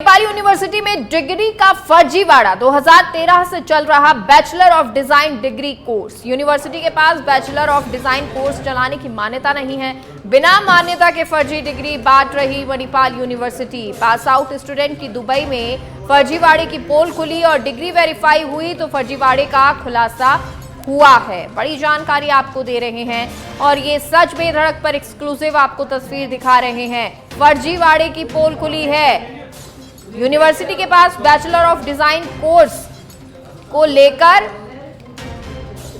Manipal university में degree का फर्जीवाड़ा। 2013 से चल रहा bachelor of design degree course. University के पास बैचलर ऑफ डिजाइन कोर्स चलाने की मान्यता नहीं है। बिना मान्यता के फर्जी डिग्री बांट रही Manipal university. Pass out student की दुबई में फर्जीवाड़े की पोल खुली और डिग्री वेरीफाई हुई तो फर्जीवाड़े का खुलासा हुआ है। बड़ी जानकारी आपको दे रहे हैं और ये सच बेधड़क पर एक्सक्लूसिव आपको तस्वीर दिखा रहे हैं। फर्जीवाड़े की पोल खुली है। यूनिवर्सिटी के पास बैचलर ऑफ डिजाइन कोर्स को लेकर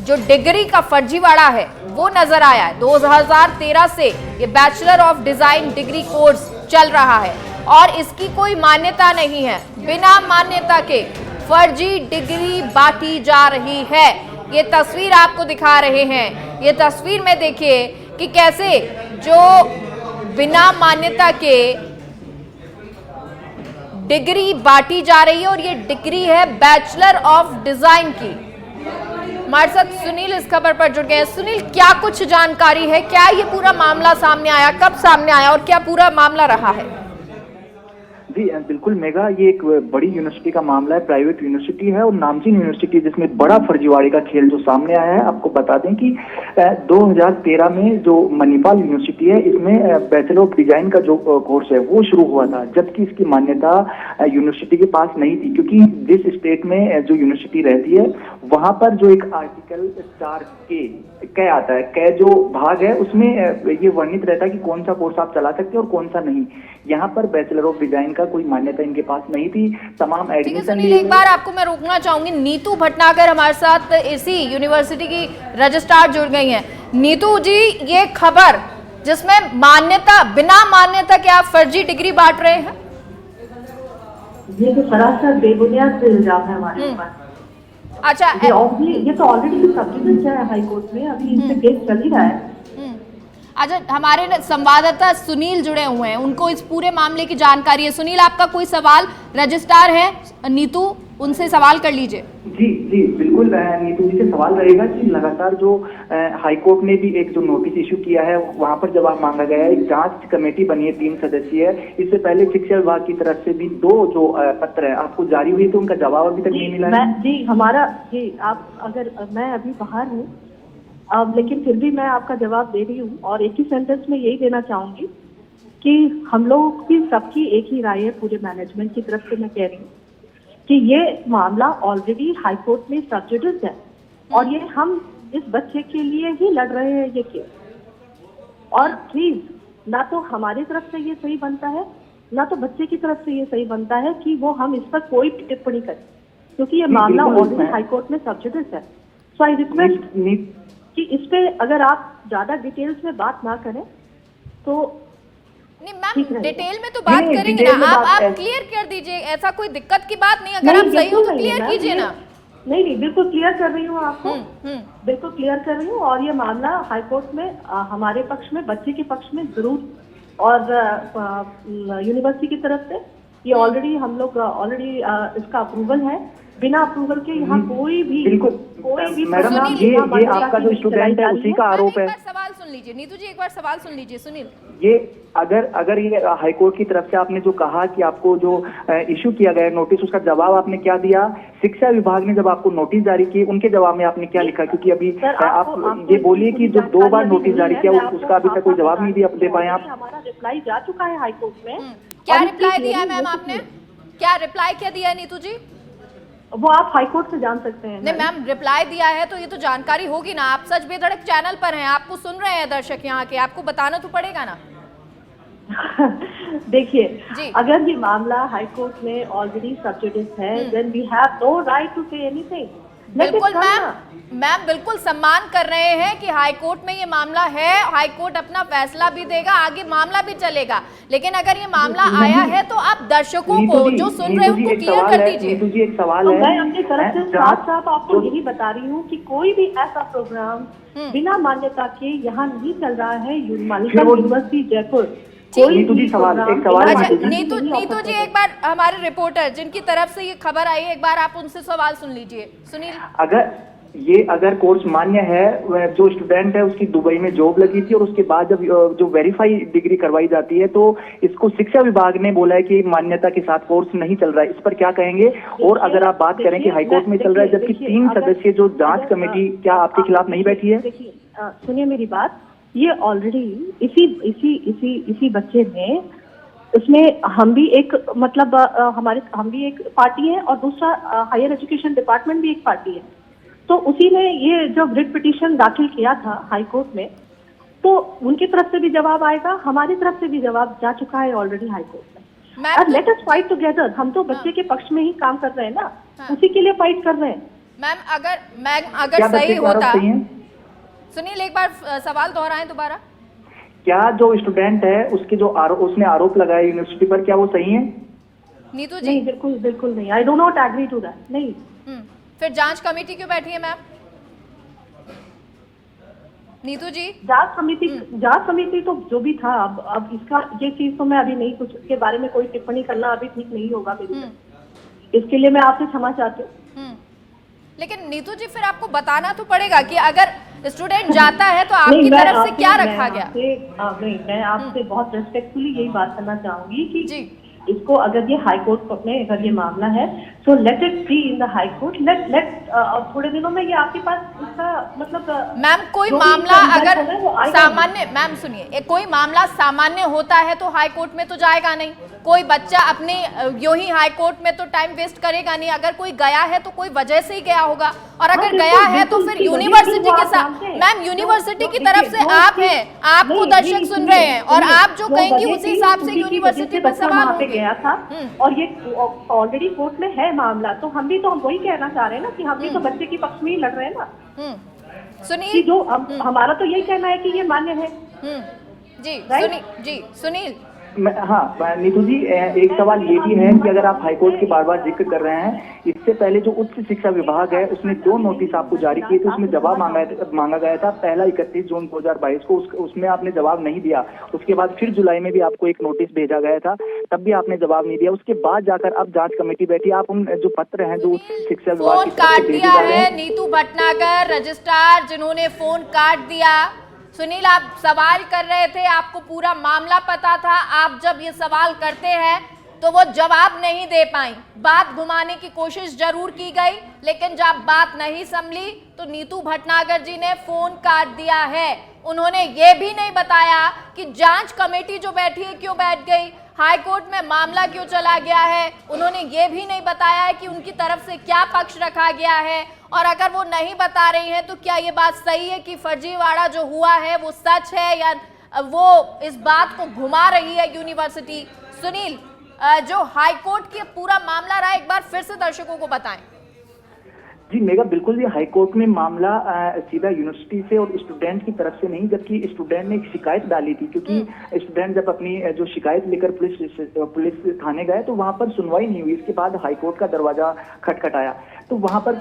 जो डिग्री का फर्जीवाड़ा है वो नजर आया है। 2013 से ये bachelor of design degree course चल रहा है और इसकी कोई मान्यता नहीं है। बिना मान्यता के फर्जी डिग्री बांटी जा रही है। ये तस्वीर आपको दिखा रहे हैं। ये तस्वीर में देखिए कि कैसे जो बिना मान्यता के डिग्री बांटी जा रही है और ये डिग्री है बैचलर ऑफ डिजाइन की। हमारे साथ सुनील इस खबर पर जुड़ गए हैं। सुनील, क्या कुछ जानकारी है? क्या ये पूरा मामला सामने आया, कब सामने आया और क्या पूरा मामला रहा है? जी बिल्कुल मेगा, ये एक बड़ी यूनिवर्सिटी का मामला है। प्राइवेट यूनिवर्सिटी है और नामचीन यूनिवर्सिटी जिसमें बड़ा फर्जीवाड़े का खेल जो सामने आया है। आपको बता दें कि 2013 में जो मणिपाल यूनिवर्सिटी है इसमें बैचलर ऑफ डिजाइन का जो कोर्स है वो शुरू हुआ था, जबकि इसकी मान्यता यूनिवर्सिटी के पास नहीं थी, क्योंकि जिस स्टेट में जो यूनिवर्सिटी रहती है वहां पर जो एक आर्टिकल 4 के आता है, कै जो भाग है उसमें ये वर्णित रहता है कि कौन सा कोर्स आप चला सकते हैं और कौन सा नहीं। यहाँ पर बैचलर ऑफ डिजाइन का कोई मान्यता इनके पास नहीं थी। तमाम एडमिशन। एक बार आपको मैं रोकना चाहूंगी। नीतू भटनागर हमारे साथ इसी यूनिवर्सिटी की रजिस्ट्रार जुड़ गई हैं। नीतू जी, ये खबर जिसमें मान्यता बिना मान्यता के आप फर्जी डिग्री बांट रहे हैं, ये तो सरासर बेबुनियाद इल्जाम है हमारे ऊपर। अच्छा, ये तो ऑलरेडी सब्जेक्ट है हाई कोर्ट में, अभी इनसे केस चल ही रहा है। अच्छा, हमारे संवाददाता सुनील जुड़े हुए हैं, उनको इस पूरे मामले की जानकारी है। सुनील, आपका कोई सवाल रजिस्ट्रार है नीतू, उनसे सवाल कर लीजिए। जी जी बिल्कुल, नीतू जी से सवाल रहेगा कि लगातार जो हाई कोर्ट ने भी एक जो नोटिस इशू किया है वहां पर जवाब मांगा गया है। एक जांच कमेटी बनी है 3 सदस्यीय। इससे पहले शिक्षा विभाग की तरफ से भी 2 जो पत्र है आपको जारी हुई तो उनका जवाब अभी तक नहीं मिला है। जी हमारा जी, आप अगर मैं अभी बाहर हूँ लेकिन फिर भी मैं आपका जवाब दे रही हूँ और एक ही सेंटेंस में यही देना चाहूंगी कि हम लोग की सबकी एक ही राय है, पूरे मैनेजमेंट की तरफ से मैं कह रही हूँ कि ये मामला ऑलरेडी हाई कोर्ट में सब्जुडिस है और ये हम इस बच्चे के लिए ही लड़ रहे हैं ये केस। और प्लीज, ना तो हमारी तरफ से ये सही बनता है ना तो बच्चे की तरफ से ये सही बनता है कि वो हम इस पर कोई टिप्पणी करें, क्योंकि ये मामला ऑलरेडी हाई कोर्ट में सब्जुडिस है। सो आई रिक्वेस्ट कि इस पे अगर आप ज्यादा डिटेल्स में बात ना करें तो नहीं। मैम, डिटेल में तो बात करेंगे ना, आप क्लियर कर दीजिए, ऐसा कोई दिक्कत की बात नहीं। अगर आप सही हो तो क्लियर कीजिए ना। नहीं, बिल्कुल क्लियर कर रही हूँ आपको, बिल्कुल क्लियर कर रही हूँ। और ये मामला हाई कोर्ट में हमारे पक्ष में, बच्चे के पक्ष में जरूर, और यूनिवर्सिटी की तरफ से ये ऑलरेडी हम लोग ऑलरेडी इसका अप्रूवल है। बिना अप्रूवल के यहाँ कोई भी मैडम, ये आपका जो स्टूडेंट है उसी का आरोप है। सवाल सुन लीजिए नीतू जी, एक बार सवाल सुन लीजिए। सुनील, ये अगर ये हाई कोर्ट की तरफ से आपने जो कहा कि आपको जो इशू किया गया नोटिस, उसका जवाब आपने क्या दिया? शिक्षा विभाग ने जब आपको नोटिस जारी की उनके जवाब में आपने क्या लिखा? क्योंकि अभी आप ये बोलिए कि जो 2 बार नोटिस जारी किया उसका अभी तक कोई जवाब नहीं दे पाए आप। हमारा रिप्लाई जा चुका है हाई कोर्ट में। क्या रिप्लाई दिया मैम आपने? क्या रिप्लाई क्या दिया नीतू जी? वो आप हाई कोर्ट से जान सकते हैं। नहीं मैम, रिप्लाई दिया है तो ये तो जानकारी होगी ना। आप सच बेधड़क चैनल पर हैं, आपको सुन रहे हैं दर्शक यहाँ के, आपको बताना तो पड़ेगा ना। देखिए, अगर ये मामला हाई कोर्ट में ऑलरेडी सब्जुडिस है, then we have no right to say anything. बिल्कुल मैम, बिल्कुल सम्मान कर रहे हैं कि हाई कोर्ट में ये मामला है। हाई कोर्ट अपना फैसला भी देगा, आगे मामला भी चलेगा। लेकिन अगर ये मामला आया है तो आप दर्शकों को जो सुन रहे हैं उनको क्लियर कर दीजिए। नीतू जी, एक सवाल है। मैं अपनी तरफ से साफ आपको यही बता रही हूँ कि कोई भी ऐसा प्रोग्राम बिना मान्यता के यहाँ नहीं चल रहा है। मणिपाल यूनिवर्सिटी जयपुर नीतू जी, एक सवाल नीतू जी, एक बार हमारे रिपोर्टर जिनकी तरफ से ये खबर आई है, एक बार आप उनसे सवाल सुन लीजिए। सुनील, अगर ये अगर कोर्स मान्य है, जो स्टूडेंट है उसकी दुबई में जॉब लगी थी और उसके बाद जब जो वेरीफाई डिग्री करवाई जाती है तो इसको शिक्षा विभाग ने बोला है कि मान्यता के साथ कोर्स नहीं चल रहा है। इस पर क्या कहेंगे? और अगर आप बात करें कि हाईकोर्ट में चल रहा है, जबकि 3 सदस्यीय जो जांच कमेटी क्या आपके खिलाफ नहीं बैठी है? देखिए, सुनिए मेरी बात, ये ऑलरेडी इसी बच्चे में, इसमें हम भी एक मतलब हम भी एक पार्टी है और दूसरा हायर एजुकेशन डिपार्टमेंट भी एक पार्टी है। तो उसी ने ये जो रिट पिटीशन दाखिल किया था हाई कोर्ट में, तो उनकी तरफ से भी जवाब आएगा, हमारी तरफ से भी जवाब जा चुका है ऑलरेडी हाई कोर्ट में। और लेट अस फाइट टुगेदर। हम तो बच्चे के पक्ष में ही काम कर रहे हैं ना, उसी के लिए फाइट कर रहे हैं। मैम अगर सही होता, सुनील एक बार सवाल दोहराएं दोबारा। क्या जो स्टूडेंट है उसके जो उसने आरोप लगाया यूनिवर्सिटी पर, क्या वो सही है? नीतू जी नहीं, बिल्कुल नहीं। I do not agree to that. नहीं। फिर जांच कमेटी क्यों बैठी है मैम? नीतू जी, जांच कमेटी तो जो भी था, अब इसका ये चीज तो मैं अभी नहीं, कुछ के बारे में कोई टिप्पणी करना अभी ठीक नहीं होगा मेरी तरफ। इसके लिए मैं आपसे क्षमा चाहती हूँ। लेकिन नीतू जी फिर आपको बताना तो पड़ेगा कि अगर स्टूडेंट जाता है तो आपकी तरफ से क्या रखा गया? नहीं, मैं आपसे बहुत रेस्पेक्टफुली यही बात करना चाहूंगी कि जी, इसको अगर ये हाई कोर्ट में अगर ये मामला है तो let it be in the high court. Let थोड़े दिनों में ये आपके पास इसका मतलब मैम कोई मामला अगर सामान्य, मैम सुनिए, कोई मामला सामान्य होता है तो हाई कोर्ट में तो जाएगा नहीं। कोई बच्चा अपने यूं ही हाई कोर्ट में तो टाइम वेस्ट करेगा नहीं। अगर कोई गया है तो कोई वजह से ही गया होगा, और अगर गया है तो फिर यूनिवर्सिटी के साथ, मैम यूनिवर्सिटी की तरफ से आप हैं, आपको दर्शक सुन रहे हैं और आप जो कहेंगी उसी हिसाब से यूनिवर्सिटी पर सवाल होंगे। गया था और ये ऑलरेडी कोर्ट में है मामला, तो हम भी तो वही कहना चाह रहे हैं ना कि हम भी तो बच्चे के पक्ष में ही लड़ रहे हैं ना। सुनील, जो हमारा तो यही कहना है कि ये मान्य है। जी सुनील। हाँ नीतू जी, एक सवाल ये भी है कि अगर आप हाईकोर्ट की बार बार जिक्र कर रहे हैं, इससे पहले जो उच्च शिक्षा विभाग है उसने 2 नोटिस आपको जारी किए थे, उसमें जवाब मांगा गया था। पहला 31 जून 2022 को, उसमें आपने जवाब नहीं दिया। उसके बाद फिर जुलाई में भी आपको एक नोटिस भेजा गया था, तब भी आपने जवाब नहीं दिया। उसके बाद जाकर अब जांच कमेटी बैठी। आप उन जो पत्र हैं जो उच्च शिक्षा विभाग की तरफ से भेजे जा रहे हैं, नीतू भटनागर रजिस्ट्रार जिन्होंने फोन काट दिया। सुनील, आप सवाल कर रहे थे, आपको पूरा मामला पता था, आप जब ये सवाल करते हैं तो वो जवाब नहीं दे पाई। बात घुमाने की कोशिश जरूर की गई, लेकिन जब बात नहीं संभली तो नीतू भटनागर जी ने फोन काट दिया है। उन्होंने ये भी नहीं बताया कि जांच कमेटी जो बैठी है क्यों बैठ गई, हाई कोर्ट में मामला क्यों चला गया है। उन्होंने ये भी नहीं बताया है कि उनकी तरफ से क्या पक्ष रखा गया है। और अगर वो नहीं बता रही हैं तो क्या ये बात सही है कि फर्जीवाड़ा जो हुआ है वो सच है या वो इस बात को घुमा रही है यूनिवर्सिटी? सुनील, जो हाई कोर्ट की पूरा मामला रहा, एक बार फिर से दर्शकों को बताएं। जी मेगा, बिल्कुल ये हाई कोर्ट में मामला सीधा यूनिवर्सिटी से और स्टूडेंट की तरफ से नहीं, जबकि स्टूडेंट ने एक शिकायत डाली थी। क्योंकि स्टूडेंट जब अपनी जो शिकायत लेकर पुलिस थाने गए तो वहां पर सुनवाई नहीं हुई। इसके बाद हाई कोर्ट का दरवाजा खटखटाया, तो वहां पर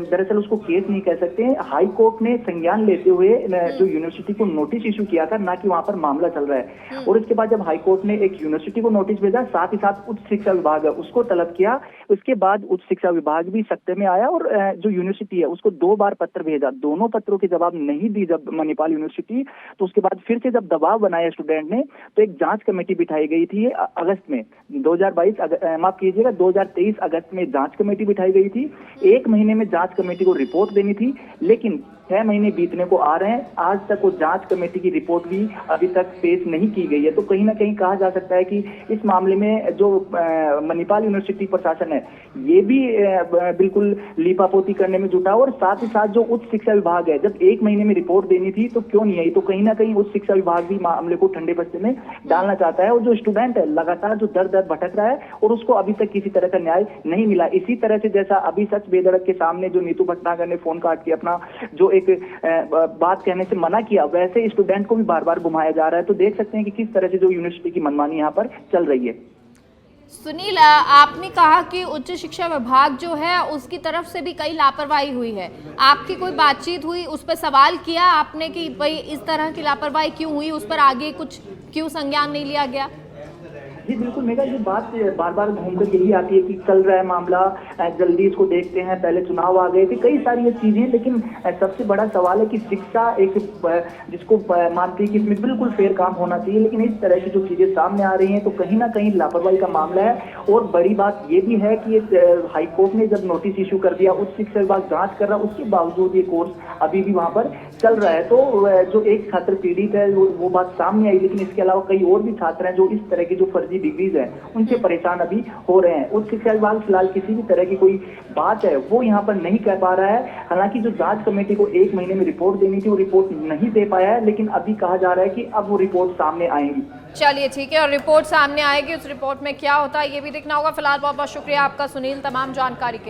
दरअसल उसको केस नहीं कह सकते। हाई कोर्ट ने संज्ञान लेते हुए जो यूनिवर्सिटी को नोटिस इशू किया था, ना कि वहां पर मामला चल रहा है। और इसके बाद जब हाई कोर्ट ने एक यूनिवर्सिटी को नोटिस भेजा, साथ ही साथ उच्च शिक्षा विभाग है उसको तलब किया। उसके बाद उच्च शिक्षा विभाग भी सत्ते में आया और जो यूनिवर्सिटी है उसको 2 बार पत्र भेजा। दोनों पत्रों के जवाब नहीं दी जब मणिपाल यूनिवर्सिटी, तो उसके बाद फिर से जब दबाव बनाया स्टूडेंट ने, तो एक जांच कमेटी बिठाई गई थी अगस्त में 2022, माफ कीजिएगा 2023 अगस्त में जांच कमेटी बिठाई गई थी। 1 महीने में जांच कमेटी को रिपोर्ट देनी थी, लेकिन 6 महीने बीतने को आ रहे हैं, आज तक वो जांच कमेटी की रिपोर्ट भी अभी तक पेश नहीं की गई है। तो कहीं ना कहीं कहा जा सकता है कि इस मामले में जो मणिपाल यूनिवर्सिटी प्रशासन है ये भी बिल्कुल लीपापोती करने में जुटा, और साथ ही साथ जो उच्च शिक्षा विभाग है, जब 1 महीने में रिपोर्ट देनी थी तो क्यों नहीं आई। तो कहीं ना कहीं उच्च शिक्षा विभाग भी मामले को ठंडे बस्ते में डालना चाहता है। और जो स्टूडेंट है लगातार जो दर दर भटक रहा है और उसको अभी तक किसी तरह का न्याय नहीं मिला। इसी तरह से जैसा अभी सच बेधड़क के सामने जो नीतू भटनागर ने फोन काट के अपना जो एक बात कहने से मना किया, वैसे स्टूडेंट को भी बार बार घुमाया जा रहा है। तो देख सकते हैं कि किस तरह से जो यूनिवर्सिटी की मनमानी यहाँ पर चल रही है। सुनील, आपने कहा कि उच्च शिक्षा विभाग जो है उसकी तरफ से भी कई लापरवाही हुई है। आपकी कोई बातचीत हुई, उस पर सवाल किया आपने कि भाई इस तरह की लापरवाही क्यों हुई, उस पर आगे कुछ क्यों संज्ञान नहीं लिया गया? जी बिल्कुल मेगा, ये बात बार बार घूमकर यही आती है कि चल रहा है मामला, जल्दी इसको देखते हैं, पहले चुनाव आ गए थे, कई सारी ये चीजें, लेकिन सबसे बड़ा सवाल है कि शिक्षा एक जिसको मानती है कि इसमें बिल्कुल फेयर काम होना चाहिए, लेकिन इस तरह की जो चीजें सामने आ रही हैं तो कहीं ना कहीं लापरवाही का मामला है। और बड़ी बात ये भी है कि हाईकोर्ट ने जब नोटिस इशू कर दिया, उच्च शिक्षा विभाग जांच कर रहा, उसके बावजूद ये कोर्स अभी भी वहां पर चल रहा है। तो जो एक छात्र पीड़ित है वो बात सामने आई, लेकिन इसके अलावा कई और भी छात्र हैं जो इस तरह की जो फर्जी डिग्रीज है उनसे परेशान अभी हो रहे हैं। उच्च शिक्षा विभाग फिलहाल किसी भी तरह की कोई बात है वो यहाँ पर नहीं कह पा रहा है। हालांकि जो जांच कमेटी को 1 महीने में रिपोर्ट देनी थी वो रिपोर्ट नहीं दे पाया है, लेकिन अभी कहा जा रहा है कि अब वो रिपोर्ट सामने आएंगी। चलिए ठीक है, और रिपोर्ट सामने आएगी, उस रिपोर्ट में क्या होता है ये भी देखना होगा। फिलहाल बहुत बहुत शुक्रिया आपका सुनील, तमाम जानकारी के लिए।